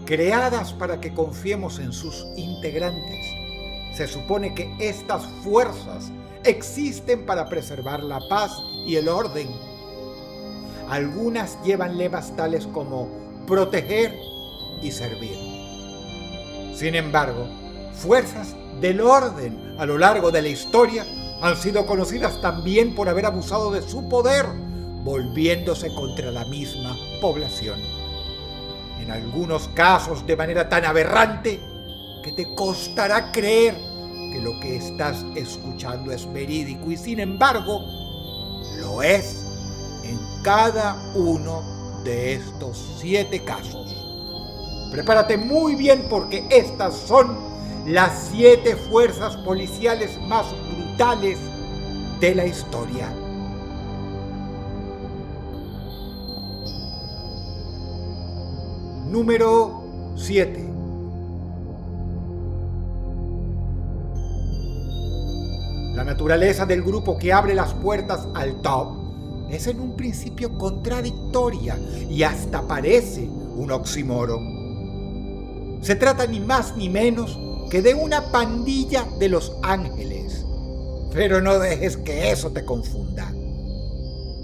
creadas para que confiemos en sus integrantes. Se supone que estas fuerzas existen para preservar la paz y el orden. Algunas llevan lemas tales como proteger y servir. Sin embargo, fuerzas del orden a lo largo de la historia han sido conocidas también por haber abusado de su poder, volviéndose contra la misma población. En algunos casos de manera tan aberrante que te costará creer que lo que estás escuchando es verídico, y sin embargo, lo es en cada uno de estos 7 casos. Prepárate muy bien, porque estas son las 7 fuerzas policiales más brutales de la historia. Número 7. La naturaleza del grupo que abre las puertas al top es en un principio contradictoria y hasta parece un oxímoron. Se trata ni más ni menos que de una pandilla de Los Ángeles. Pero no dejes que eso te confunda.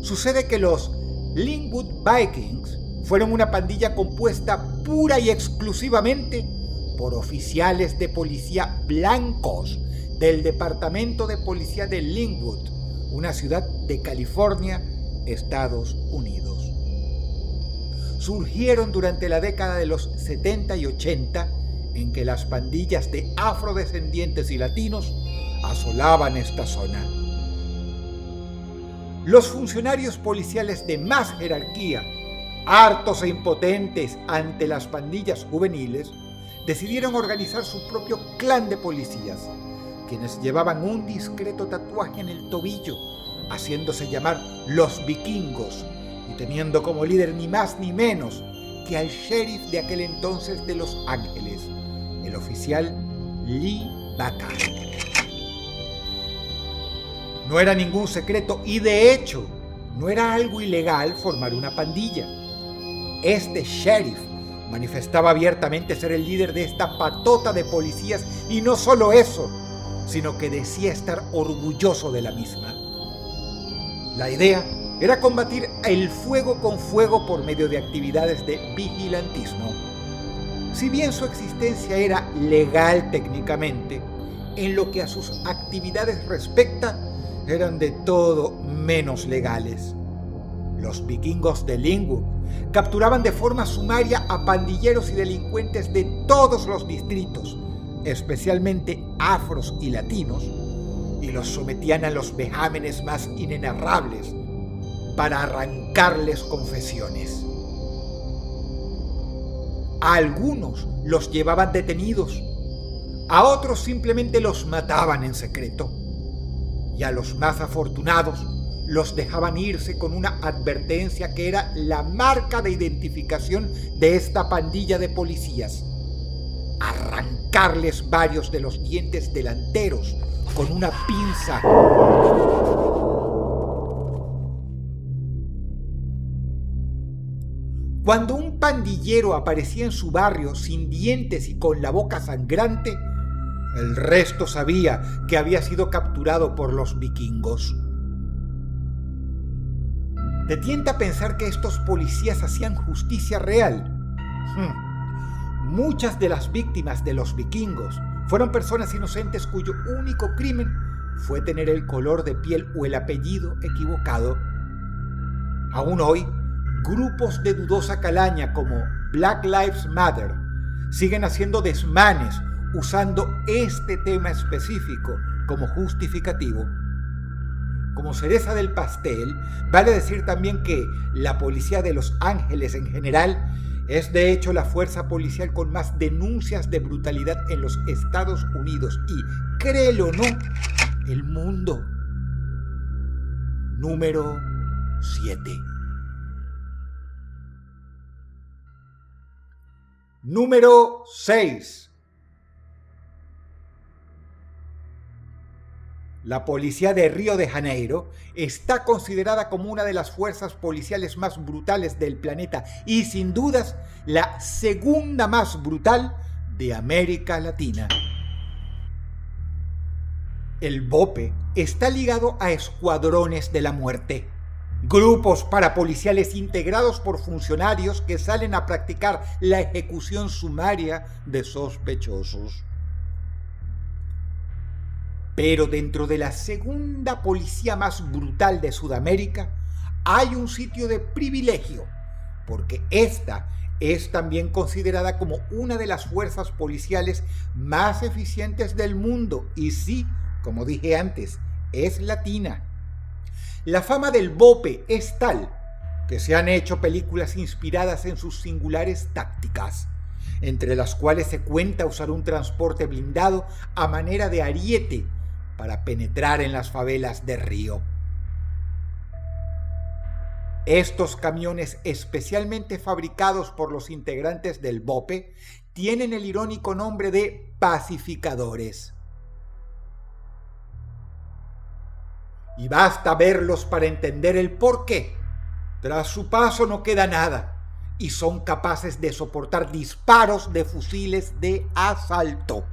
Sucede que los Linwood Vikings fueron una pandilla compuesta pura y exclusivamente por oficiales de policía blancos del Departamento de Policía de Linwood, una ciudad de California, Estados Unidos. Surgieron durante la década de los 70 y 80, en que las pandillas de afrodescendientes y latinos asolaban esta zona. Los funcionarios policiales de más jerarquía, hartos e impotentes ante las pandillas juveniles, decidieron organizar su propio clan de policías, quienes llevaban un discreto tatuaje en el tobillo, haciéndose llamar los vikingos y teniendo como líder ni más ni menos que al sheriff de aquel entonces de Los Ángeles, el oficial Lee Baca. No era ningún secreto y, de hecho, no era algo ilegal formar una pandilla. Este sheriff manifestaba abiertamente ser el líder de esta patota de policías, y no solo eso, sino que decía estar orgulloso de la misma. La idea era combatir el fuego con fuego por medio de actividades de vigilantismo. Si bien su existencia era legal técnicamente, en lo que a sus actividades respecta, eran de todo menos legales. Los vikingos de Linwood capturaban de forma sumaria a pandilleros y delincuentes de todos los distritos, especialmente afros y latinos, y los sometían a los vejámenes más inenarrables para arrancarles confesiones. A algunos los llevaban detenidos, a otros simplemente los mataban en secreto, y a los más afortunados los dejaban irse con una advertencia que era la marca de identificación de esta pandilla de policías: arrancarles varios de los dientes delanteros con una pinza. Cuando un pandillero aparecía en su barrio sin dientes y con la boca sangrante, el resto sabía que había sido capturado por los vikingos. ¿Te tienta pensar que estos policías hacían justicia real? Muchas de las víctimas de los vikingos fueron personas inocentes cuyo único crimen fue tener el color de piel o el apellido equivocado. Aún hoy, grupos de dudosa calaña como Black Lives Matter siguen haciendo desmanes usando este tema específico como justificativo. Como cereza del pastel, vale decir también que la policía de Los Ángeles en general es de hecho la fuerza policial con más denuncias de brutalidad en los Estados Unidos y, créelo o no, el mundo. Número 7. Número 6. La policía de Río de Janeiro está considerada como una de las fuerzas policiales más brutales del planeta y sin dudas la segunda más brutal de América Latina. El BOPE está ligado a escuadrones de la muerte, grupos parapoliciales integrados por funcionarios que salen a practicar la ejecución sumaria de sospechosos. Pero dentro de la segunda policía más brutal de Sudamérica hay un sitio de privilegio, porque esta es también considerada como una de las fuerzas policiales más eficientes del mundo y sí, como dije antes, es latina. La fama del BOPE es tal que se han hecho películas inspiradas en sus singulares tácticas, entre las cuales se cuenta usar un transporte blindado a manera de ariete para penetrar en las favelas de Río. Estos camiones, especialmente fabricados por los integrantes del BOPE, tienen el irónico nombre de pacificadores. Y basta verlos para entender el porqué. Tras su paso no queda nada y son capaces de soportar disparos de fusiles de asalto.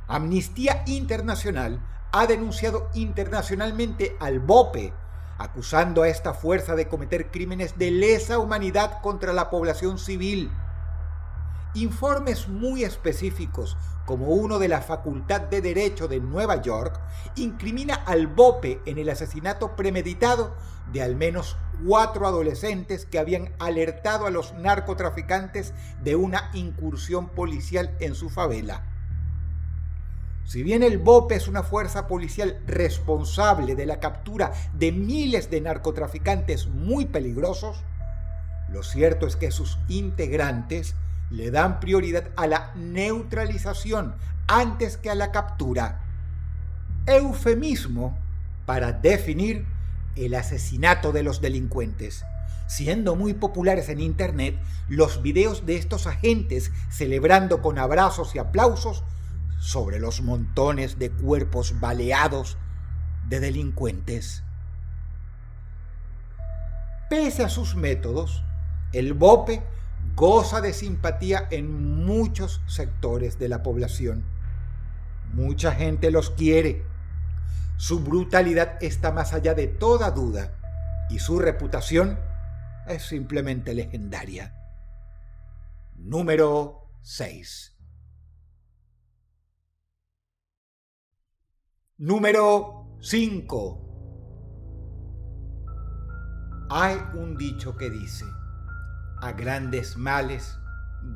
Amnistía Internacional ha denunciado internacionalmente al BOPE, acusando a esta fuerza de cometer crímenes de lesa humanidad contra la población civil. Informes muy específicos, como uno de la Facultad de Derecho de Nueva York, incrimina al BOPE en el asesinato premeditado de al menos 4 adolescentes que habían alertado a los narcotraficantes de una incursión policial en su favela. Si bien el BOPE es una fuerza policial responsable de la captura de miles de narcotraficantes muy peligrosos, lo cierto es que sus integrantes le dan prioridad a la neutralización antes que a la captura. Eufemismo para definir el asesinato de los delincuentes, siendo muy populares en internet los videos de estos agentes celebrando con abrazos y aplausos sobre los montones de cuerpos baleados de delincuentes. Pese a sus métodos, el BOPE goza de simpatía en muchos sectores de la población. Mucha gente los quiere. Su brutalidad está más allá de toda duda y su reputación es simplemente legendaria. Número 6. Número 5. Hay un dicho que dice: a grandes males,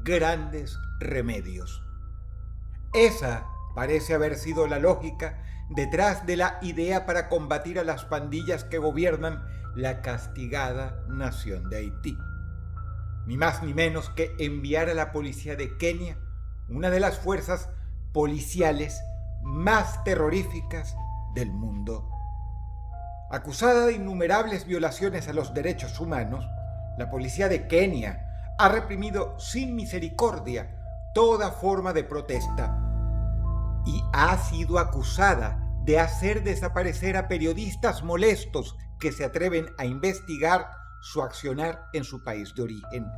grandes remedios. Esa parece haber sido la lógica detrás de la idea para combatir a las pandillas que gobiernan la castigada nación de Haití. Ni más ni menos que enviar a la policía de Kenia, una de las fuerzas policiales más terroríficas del mundo. Acusada de innumerables violaciones a los derechos humanos, la policía de Kenia ha reprimido sin misericordia toda forma de protesta y ha sido acusada de hacer desaparecer a periodistas molestos que se atreven a investigar su accionar en su país de origen.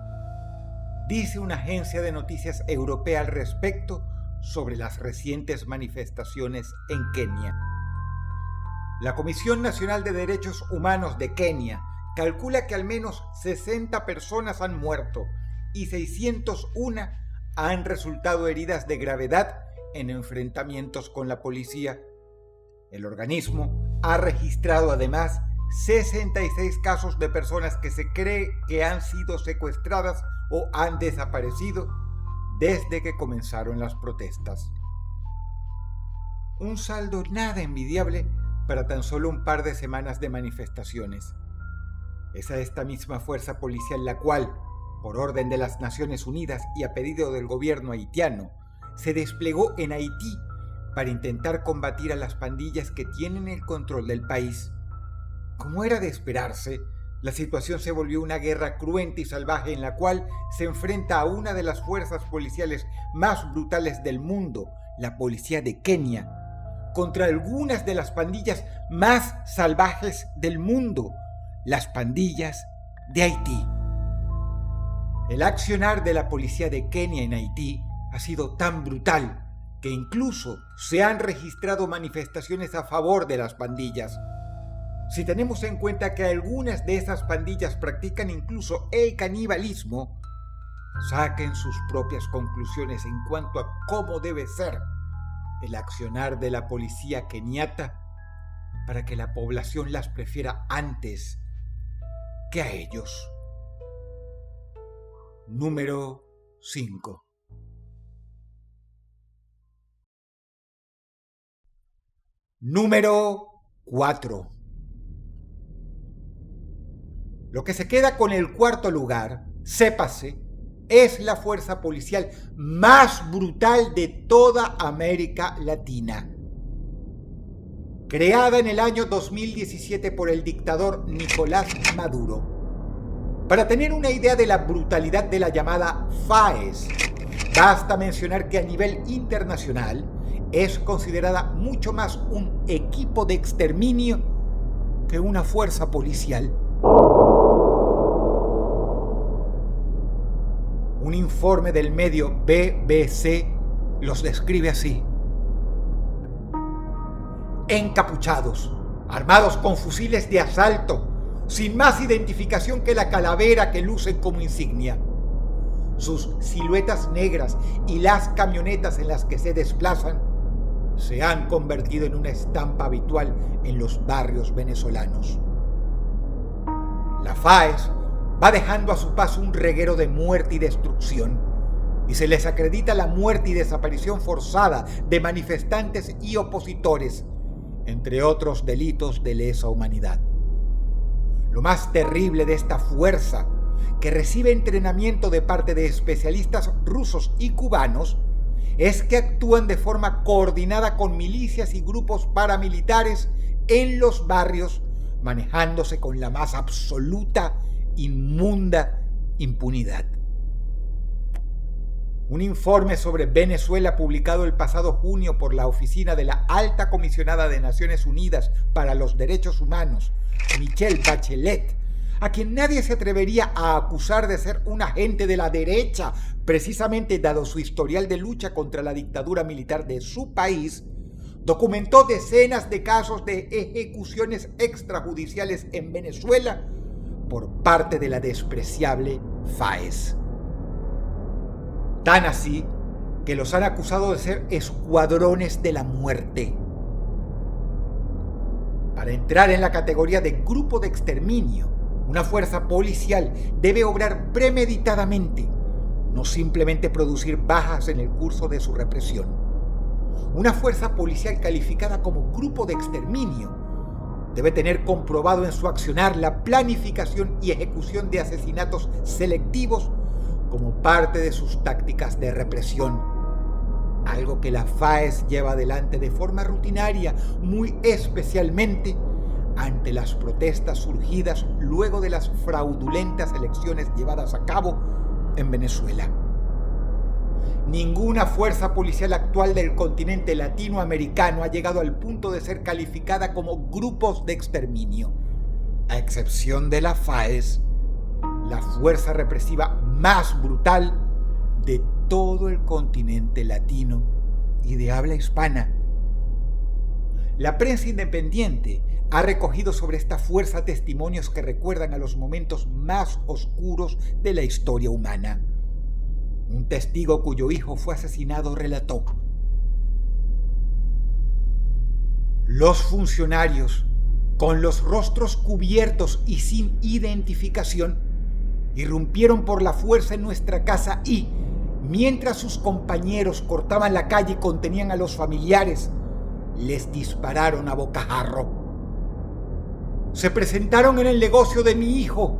Dice una agencia de noticias europea al respecto sobre las recientes manifestaciones en Kenia. La Comisión Nacional de Derechos Humanos de Kenia calcula que al menos 60 personas han muerto y 601 han resultado heridas de gravedad en enfrentamientos con la policía. El organismo ha registrado además 66 casos de personas que se cree que han sido secuestradas o han desaparecido desde que comenzaron las protestas. Un saldo nada envidiable para tan solo un par de semanas de manifestaciones. Es a esta misma fuerza policial la cual, por orden de las Naciones Unidas y a pedido del gobierno haitiano, se desplegó en Haití para intentar combatir a las pandillas que tienen el control del país. Como era de esperarse, la situación se volvió una guerra cruenta y salvaje en la cual se enfrenta a una de las fuerzas policiales más brutales del mundo, la policía de Kenia, contra algunas de las pandillas más salvajes del mundo, las pandillas de Haití. El accionar de la policía de Kenia en Haití ha sido tan brutal que incluso se han registrado manifestaciones a favor de las pandillas. Si tenemos en cuenta que algunas de esas pandillas practican incluso el canibalismo, saquen sus propias conclusiones en cuanto a cómo debe ser el accionar de la policía keniata para que la población las prefiera antes que a ellos. Número 5. Número 4. Lo que se queda con el cuarto lugar, sépase, es la fuerza policial más brutal de toda América Latina. Creada en el año 2017 por el dictador Nicolás Maduro. Para tener una idea de la brutalidad de la llamada FAES, basta mencionar que a nivel internacional es considerada mucho más un equipo de exterminio que una fuerza policial. Un informe del medio BBC los describe así: encapuchados, armados con fusiles de asalto, sin más identificación que la calavera que lucen como insignia. Sus siluetas negras y las camionetas en las que se desplazan se han convertido en una estampa habitual en los barrios venezolanos. La FAES va dejando a su paso un reguero de muerte y destrucción, y se les acredita la muerte y desaparición forzada de manifestantes y opositores, entre otros delitos de lesa humanidad. Lo más terrible de esta fuerza, que recibe entrenamiento de parte de especialistas rusos y cubanos, es que actúan de forma coordinada con milicias y grupos paramilitares en los barrios, manejándose con la más absoluta, inmunda impunidad. Un informe sobre Venezuela publicado el pasado junio por la Oficina de la Alta Comisionada de Naciones Unidas para los Derechos Humanos, Michelle Bachelet, a quien nadie se atrevería a acusar de ser un agente de la derecha, precisamente dado su historial de lucha contra la dictadura militar de su país, documentó decenas de casos de ejecuciones extrajudiciales en Venezuela por parte de la despreciable FAES. Tan así que los han acusado de ser escuadrones de la muerte. Para entrar en la categoría de grupo de exterminio, una fuerza policial debe obrar premeditadamente, no simplemente producir bajas en el curso de su represión. Una fuerza policial calificada como grupo de exterminio debe tener comprobado en su accionar la planificación y ejecución de asesinatos selectivos como parte de sus tácticas de represión, algo que la FAES lleva adelante de forma rutinaria, muy especialmente ante las protestas surgidas luego de las fraudulentas elecciones llevadas a cabo en Venezuela. Ninguna fuerza policial actual del continente latinoamericano ha llegado al punto de ser calificada como grupos de exterminio, a excepción de la FAES, la fuerza represiva más brutal de todo el continente latino y de habla hispana. La prensa independiente ha recogido sobre esta fuerza testimonios que recuerdan a los momentos más oscuros de la historia humana. Un testigo cuyo hijo fue asesinado relató: los funcionarios, con los rostros cubiertos y sin identificación, irrumpieron por la fuerza en nuestra casa y, mientras sus compañeros cortaban la calle y contenían a los familiares, les dispararon a bocajarro. Se presentaron en el negocio de mi hijo.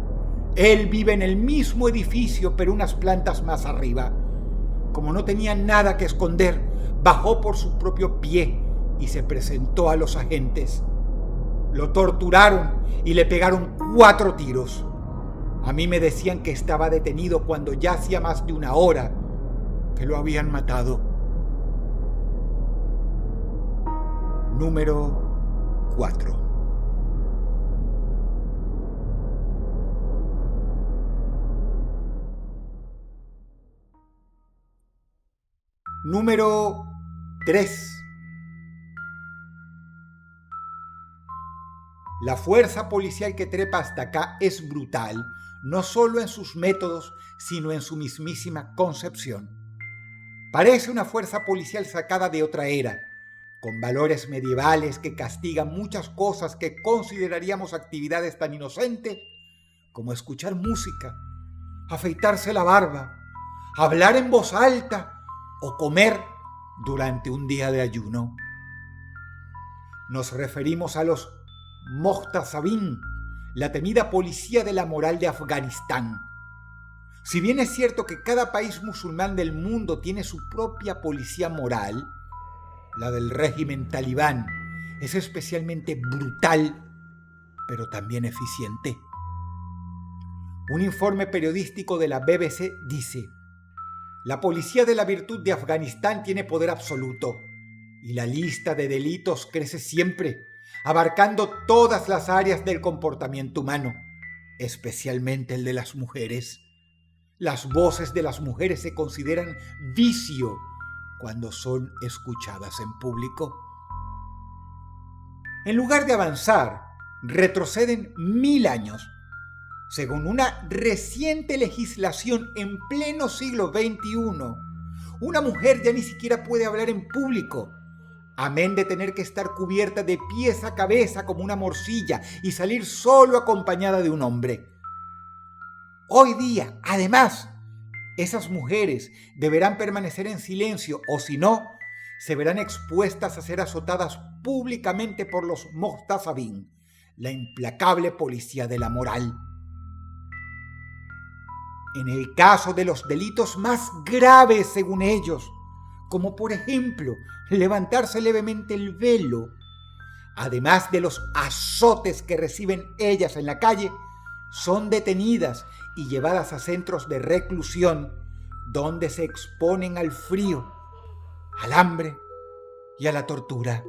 Él vive en el mismo edificio, pero unas plantas más arriba. Como no tenía nada que esconder, bajó por su propio pie y se presentó a los agentes. Lo torturaron y le pegaron 4 tiros. A mí me decían que estaba detenido cuando ya hacía más de 1 hora que lo habían matado. Número 4. Número 3. La fuerza policial que trepa hasta acá es brutal, no solo en sus métodos, sino en su mismísima concepción. Parece una fuerza policial sacada de otra era, con valores medievales que castigan muchas cosas que consideraríamos actividades tan inocentes como escuchar música, afeitarse la barba, hablar en voz alta o comer durante un día de ayuno. Nos referimos a los Mohtasabin, la temida policía de la moral de Afganistán. Si bien es cierto que cada país musulmán del mundo tiene su propia policía moral, la del régimen talibán es especialmente brutal, pero también eficiente. Un informe periodístico de la BBC dice: la policía de la virtud de Afganistán tiene poder absoluto y la lista de delitos crece siempre, abarcando todas las áreas del comportamiento humano, especialmente el de las mujeres. Las voces de las mujeres se consideran vicio cuando son escuchadas en público. En lugar de avanzar, retroceden 1000 años. Según una reciente legislación en pleno siglo XXI, una mujer ya ni siquiera puede hablar en público, amén de tener que estar cubierta de pies a cabeza como una morcilla y salir solo acompañada de un hombre. Hoy día, además, esas mujeres deberán permanecer en silencio o si no, se verán expuestas a ser azotadas públicamente por los Mohtasabin, la implacable policía de la moral. En el caso de los delitos más graves según ellos, como por ejemplo levantarse levemente el velo, además de los azotes que reciben ellas en la calle, son detenidas y llevadas a centros de reclusión donde se exponen al frío, al hambre y a la tortura.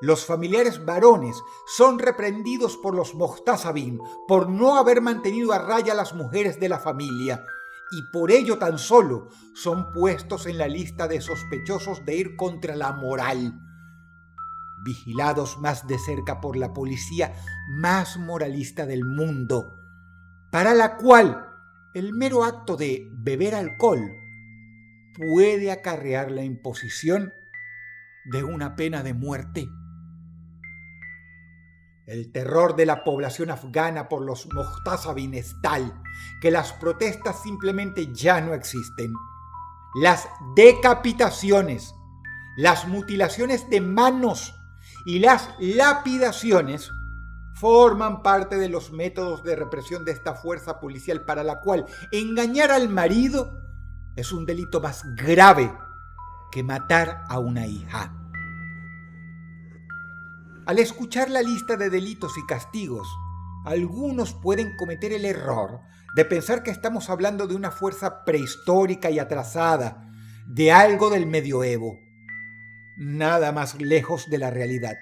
Los familiares varones son reprendidos por los Mohtasabin por no haber mantenido a raya a las mujeres de la familia y por ello tan solo son puestos en la lista de sospechosos de ir contra la moral, vigilados más de cerca por la policía más moralista del mundo, para la cual el mero acto de beber alcohol puede acarrear la imposición de una pena de muerte. El terror de la población afgana por los Mohtasabin es tal que las protestas simplemente ya no existen. Las decapitaciones, las mutilaciones de manos y las lapidaciones forman parte de los métodos de represión de esta fuerza policial, para la cual engañar al marido es un delito más grave que matar a una hija. Al escuchar la lista de delitos y castigos, algunos pueden cometer el error de pensar que estamos hablando de una fuerza prehistórica y atrasada, de algo del medioevo. Nada más lejos de la realidad.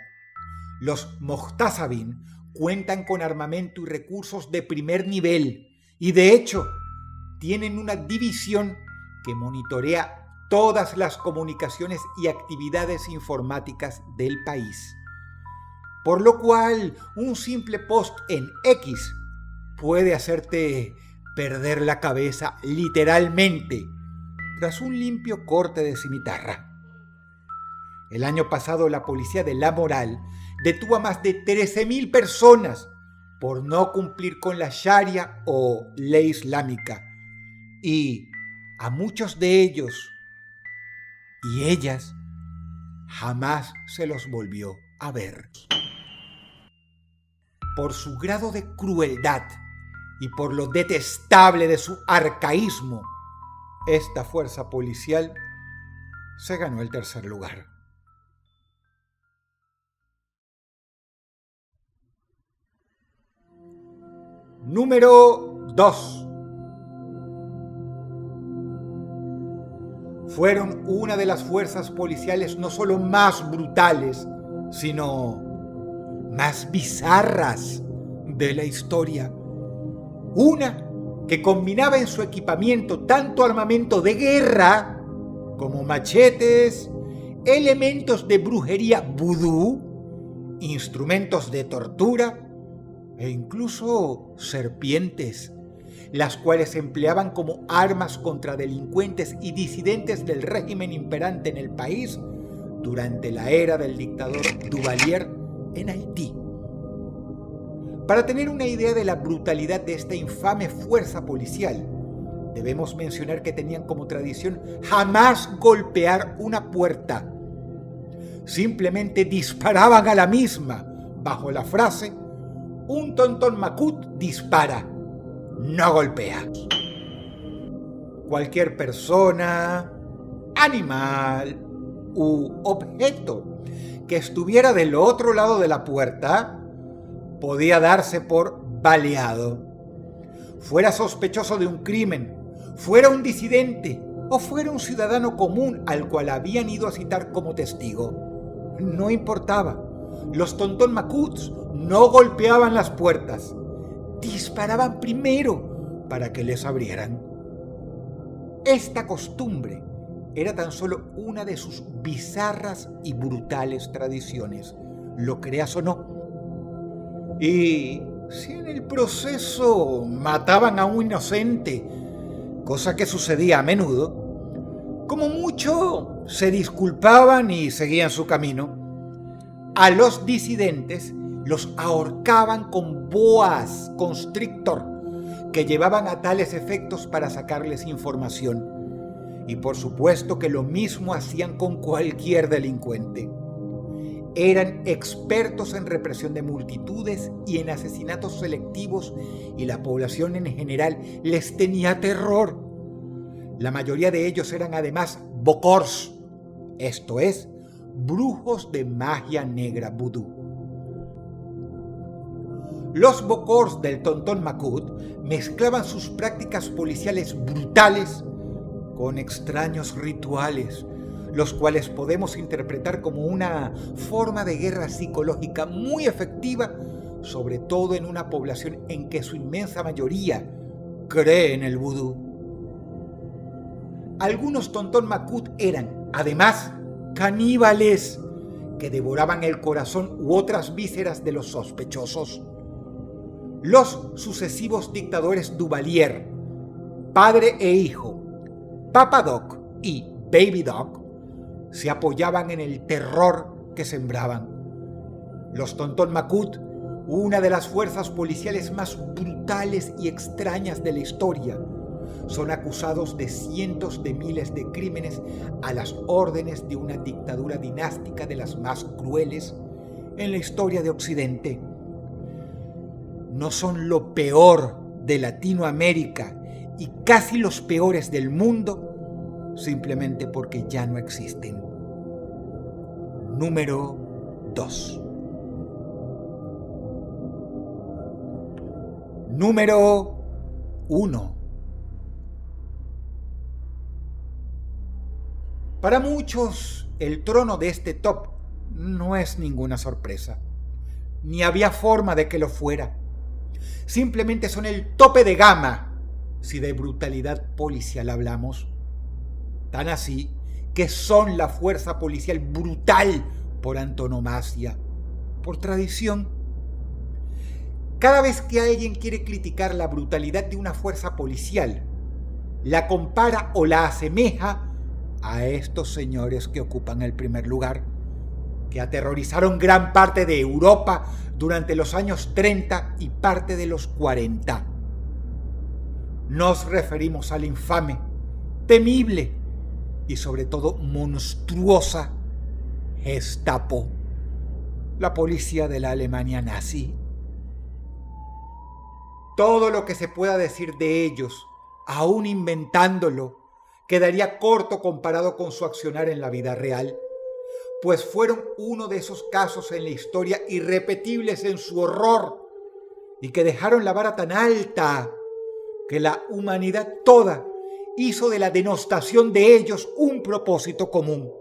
Los Mohtasabin cuentan con armamento y recursos de primer nivel y, de hecho, tienen una división que monitorea todas las comunicaciones y actividades informáticas del país. Por lo cual, un simple post en X puede hacerte perder la cabeza literalmente tras un limpio corte de cimitarra. El año pasado la policía de la moral detuvo a más de 13,000 personas por no cumplir con la Sharia o ley islámica, y a muchos de ellos y ellas jamás se los volvió a ver. Por su grado de crueldad y por lo detestable de su arcaísmo, esta fuerza policial se ganó el tercer lugar. Número 2. fueron una de las fuerzas policiales no solo más brutales, sino más bizarras de la historia. Una que combinaba en su equipamiento tanto armamento de guerra como machetes, elementos de brujería vudú, instrumentos de tortura e incluso serpientes, las cuales se empleaban como armas contra delincuentes y disidentes del régimen imperante en el país durante la era del dictador Duvalier en Haití. Para tener una idea de la brutalidad de esta infame fuerza policial, debemos mencionar que tenían como tradición jamás golpear una puerta. Simplemente disparaban a la misma, bajo la frase: un tontón macut dispara, no golpea. Cualquier persona, animal u objeto que estuviera del otro lado de la puerta podía darse por baleado. Fuera sospechoso de un crimen, fuera un disidente o fuera un ciudadano común al cual habían ido a citar como testigo. No importaba. Los tontón macuts no golpeaban las puertas. Disparaban primero para que les abrieran. Esta costumbre era tan solo una de sus bizarras y brutales tradiciones, lo creas o no. Y si en el proceso mataban a un inocente, cosa que sucedía a menudo, como mucho se disculpaban y seguían su camino. A los disidentes los ahorcaban con boas constrictor, que llevaban a tales efectos para sacarles información. Y por supuesto que lo mismo hacían con cualquier delincuente. Eran expertos en represión de multitudes y en asesinatos selectivos, y la población en general les tenía terror. La mayoría de ellos eran además bokors, esto es, brujos de magia negra vudú. Los bokors del tontón macut mezclaban sus prácticas policiales brutales con extraños rituales, los cuales podemos interpretar como una forma de guerra psicológica muy efectiva, sobre todo en una población en que su inmensa mayoría cree en el vudú. Algunos tontón macut eran, además, caníbales que devoraban el corazón u otras vísceras de los sospechosos. Los sucesivos dictadores Duvalier, padre e hijo, Papa Doc y Baby Doc, se apoyaban en el terror que sembraban. Los tontón macut, una de las fuerzas policiales más brutales y extrañas de la historia, son acusados de cientos de miles de crímenes a las órdenes de una dictadura dinástica de las más crueles en la historia de Occidente. No son lo peor de Latinoamérica y casi los peores del mundo simplemente porque ya no existen. Número 2. Número 1. Para muchos, el trono de este top no es ninguna sorpresa, ni había forma de que lo fuera. Simplemente son el tope de gama si de brutalidad policial hablamos. Tan así que son la fuerza policial brutal por antonomasia, por tradición. Cada vez que alguien quiere criticar la brutalidad de una fuerza policial, la compara o la asemeja a estos señores que ocupan el primer lugar, que aterrorizaron gran parte de Europa durante los años 30 y parte de los 40. Nos referimos a la infame, temible y sobre todo monstruosa Gestapo, la policía de la Alemania nazi. Todo lo que se pueda decir de ellos, aún inventándolo, quedaría corto comparado con su accionar en la vida real, pues fueron uno de esos casos en la historia irrepetibles en su horror y que dejaron la vara tan alta que la humanidad toda hizo de la denostación de ellos un propósito común.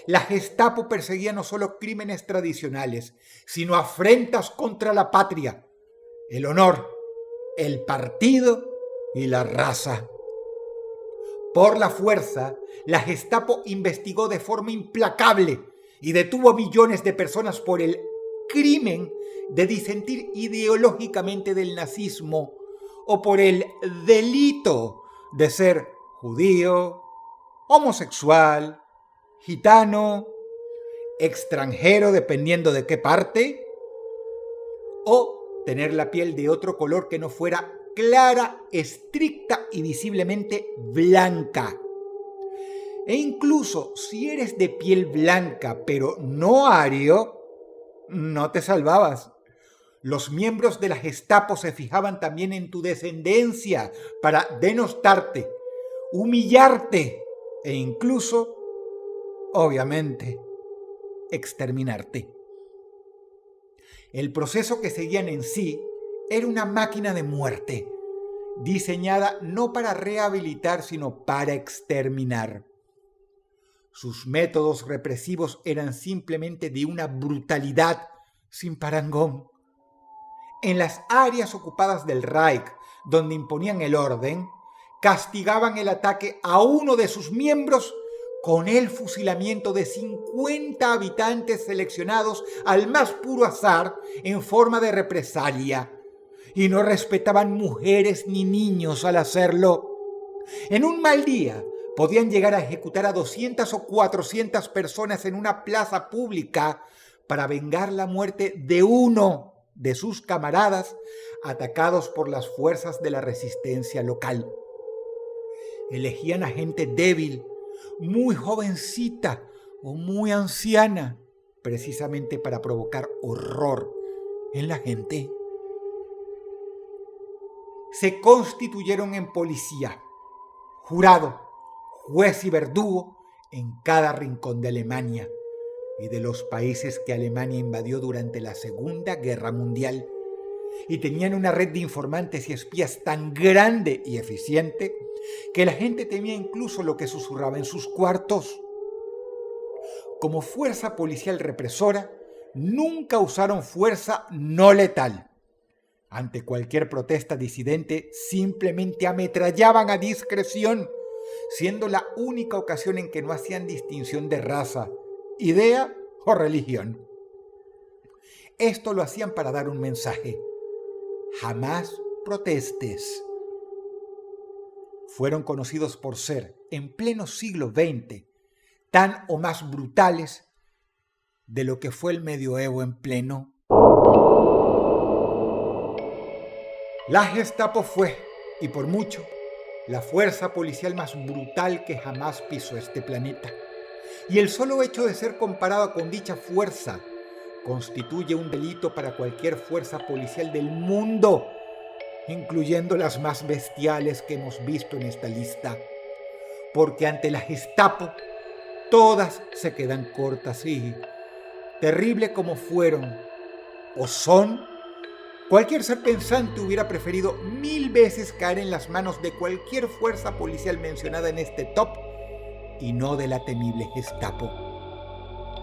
La Gestapo perseguía no solo crímenes tradicionales, sino afrentas contra la patria, el honor, el partido y la raza. Por la fuerza, la Gestapo investigó de forma implacable y detuvo a millones de personas por el crimen de disentir ideológicamente del nazismo o por el delito de ser judío, homosexual, gitano, extranjero dependiendo de qué parte, o tener la piel de otro color que no fuera clara, estricta y visiblemente blanca. E incluso si eres de piel blanca pero no ario, no te salvabas. Los miembros de la Gestapo se fijaban también en tu descendencia para denostarte, humillarte e incluso, obviamente, exterminarte. El proceso que seguían en sí era una máquina de muerte, diseñada no para rehabilitar, sino para exterminar. Sus métodos represivos eran simplemente de una brutalidad sin parangón. En las áreas ocupadas del Reich, donde imponían el orden, castigaban el ataque a uno de sus miembros con el fusilamiento de 50 habitantes seleccionados al más puro azar en forma de represalia, y no respetaban mujeres ni niños al hacerlo. En un mal día podían llegar a ejecutar a 200 o 400 personas en una plaza pública para vengar la muerte de uno de sus camaradas atacados por las fuerzas de la resistencia local. Elegían a gente débil, muy jovencita o muy anciana, precisamente para provocar horror en la gente. Se constituyeron en policía, jurado, juez y verdugo en cada rincón de Alemania y de los países que Alemania invadió durante la Segunda Guerra Mundial, y tenían una red de informantes y espías tan grande y eficiente que la gente temía incluso lo que susurraba en sus cuartos. Como fuerza policial represora, nunca usaron fuerza no letal. Ante cualquier protesta disidente, simplemente ametrallaban a discreción, siendo la única ocasión en que no hacían distinción de raza, idea o religión. Esto lo hacían para dar un mensaje: jamás protestes. Fueron conocidos por ser, en pleno siglo XX, tan o más brutales de lo que fue el medioevo en pleno. La Gestapo fue, y por mucho, la fuerza policial más brutal que jamás pisó este planeta. Y el solo hecho de ser comparado con dicha fuerza constituye un delito para cualquier fuerza policial del mundo, incluyendo las más bestiales que hemos visto en esta lista. Porque ante la Gestapo, todas se quedan cortas y, terrible como fueron o son, cualquier ser pensante hubiera preferido 1000 veces caer en las manos de cualquier fuerza policial mencionada en este top y no de la temible Gestapo,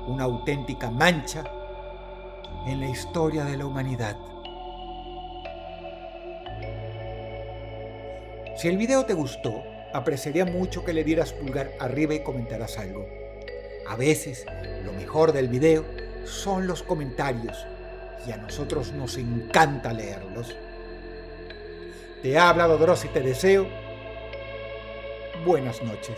una auténtica mancha en la historia de la humanidad. Si el video te gustó, apreciaría mucho que le dieras pulgar arriba y comentaras algo. A veces, lo mejor del video son los comentarios, y a nosotros nos encanta leerlos. Te ha hablado Dross y te deseo buenas noches.